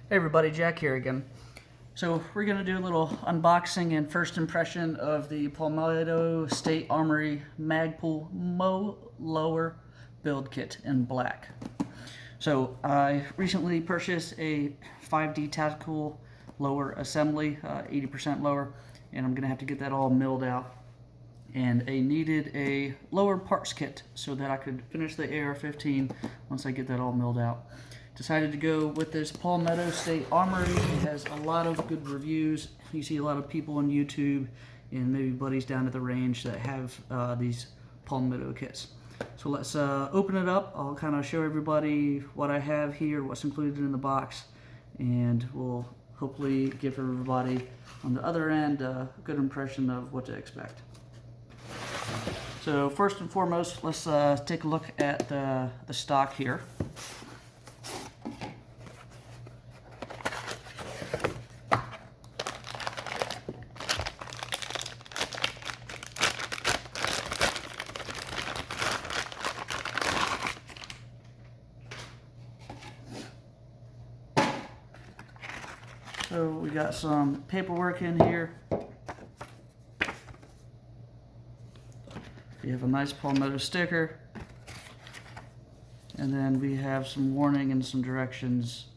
Hey everybody, Jack here again. So we're going to do a little unboxing and first impression of the Palmetto State Armory Magpul Lower Build Kit in black. So I recently purchased a 5D Tactical lower assembly, 80% lower, and I'm going to have to get that all milled out. And I needed a lower parts kit so that I could finish the AR-15 once I get that all milled out. Decided to go with this Palmetto State Armory. It has a lot of good reviews. You see a lot of people on YouTube and maybe buddies down at the range that have these Palmetto kits. So let's open it up. I'll kind of show everybody what I have here, what's included in the box, and we'll hopefully give everybody on the other end a good impression of what to expect. So first and foremost, let's take a look at the stock here. So we got some paperwork in here. We have a nice Palmetto sticker. And then we have some warning and some directions,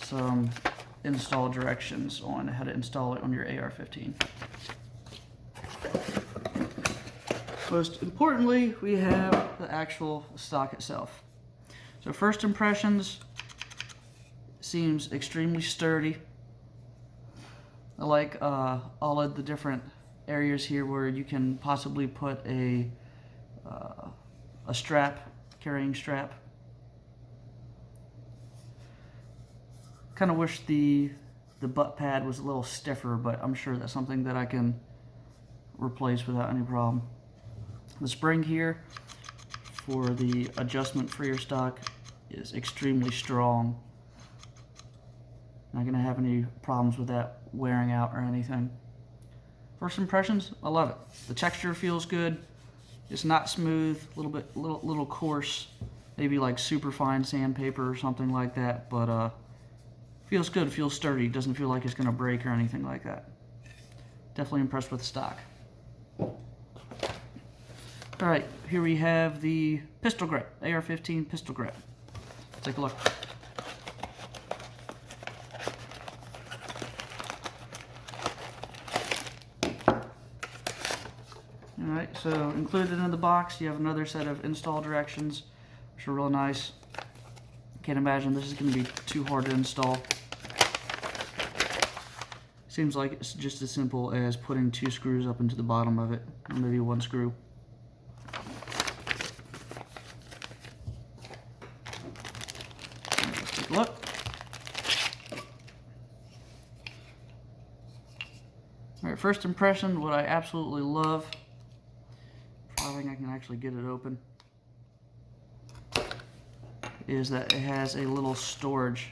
some install directions on how to install it on your AR-15. Most importantly, we have the actual stock itself. So first impressions, seems extremely sturdy. I like all of the different areas here where you can possibly put a strap, carrying strap. Kind of wish the butt pad was a little stiffer, but I'm sure that's something that I can replace without any problem. The spring here for the adjustment for your stock is extremely strong. Not going to have any problems with that wearing out or anything. First impressions, I love it. The texture feels good. It's not smooth, little coarse, maybe like super fine sandpaper or something like that, but feels good, feels sturdy. Doesn't feel like it's going to break or anything like that. Definitely impressed with the stock. All right, here we have the pistol grip, AR-15 pistol grip. Let's take a look. Alright, so included in the box, you have another set of install directions, which are real nice. Can't imagine this is going to be too hard to install. Seems like it's just as simple as putting 2 screws up into the bottom of it, or maybe 1 screw. Let's take a look. Alright, first impression, what I absolutely love. I think I can actually get it open, is that it has a little storage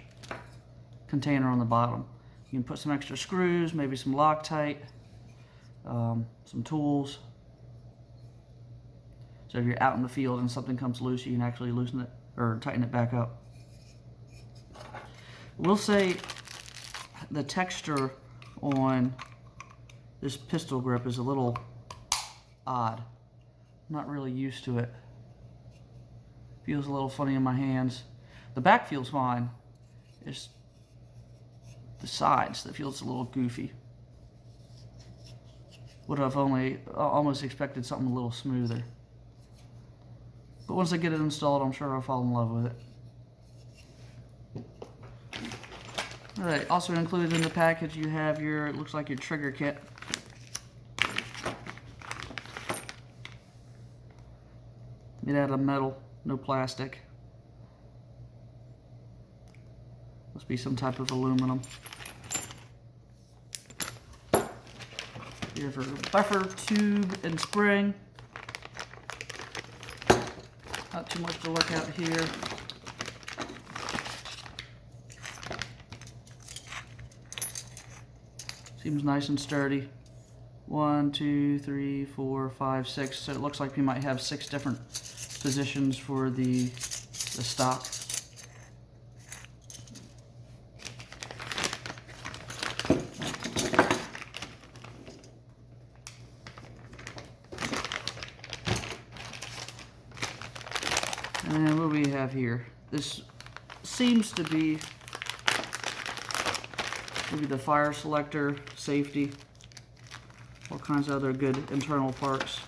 container on the bottom. You can put some extra screws, maybe some Loctite, some tools. So if you're out in the field and something comes loose, you can actually loosen it or tighten it back up. We'll say the texture on this pistol grip is a little odd. I'm not really used to it. Feels a little funny in my hands. The back feels fine. It's the sides that feels a little goofy. Would have almost expected something a little smoother. But once I get it installed, I'm sure I'll fall in love with it. Alright, also included in the package you have your, it looks like your trigger kit. Made out of metal, no plastic. Must be some type of aluminum. You have your buffer tube and spring. Not too much to look at here. Seems nice and sturdy. 1, 2, 3, 4, 5, 6. So it looks like we might have 6 different positions for the stock. have here. This seems to be maybe the fire selector, safety, all kinds of other good internal parts.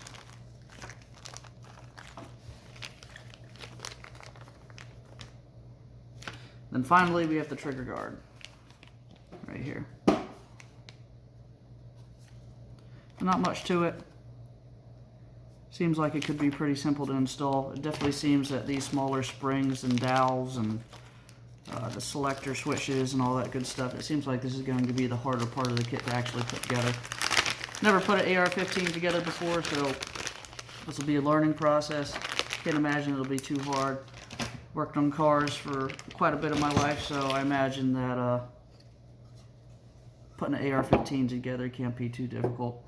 Then finally we have the trigger guard right here. Not much to it. Seems like it could be pretty simple to install. It definitely seems that these smaller springs and dowels and the selector switches and all that good stuff, it seems like this is going to be the harder part of the kit to actually put together. Never put an AR-15 together before, so this will be a learning process. Can't imagine it'll be too hard. Worked on cars for quite a bit of my life, so I imagine that putting an AR-15 together can't be too difficult.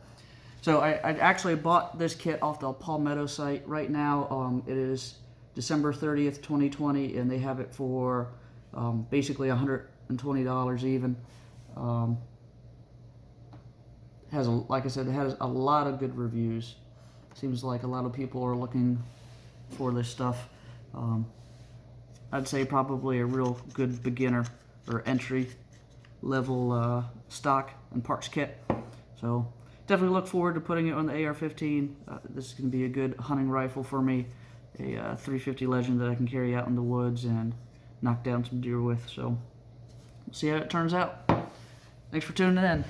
So I actually bought this kit off the Palmetto site. Right now it is December 30th, 2020, and they have it for basically $120 even. Like I said, it has a lot of good reviews. Seems like a lot of people are looking for this stuff. I'd say probably a real good beginner or entry level stock and parts kit. So definitely look forward to putting it on the AR-15. This is going to be a good hunting rifle for me. A 350 Legend that I can carry out in the woods and knock down some deer with. So we'll see how it turns out. Thanks for tuning in.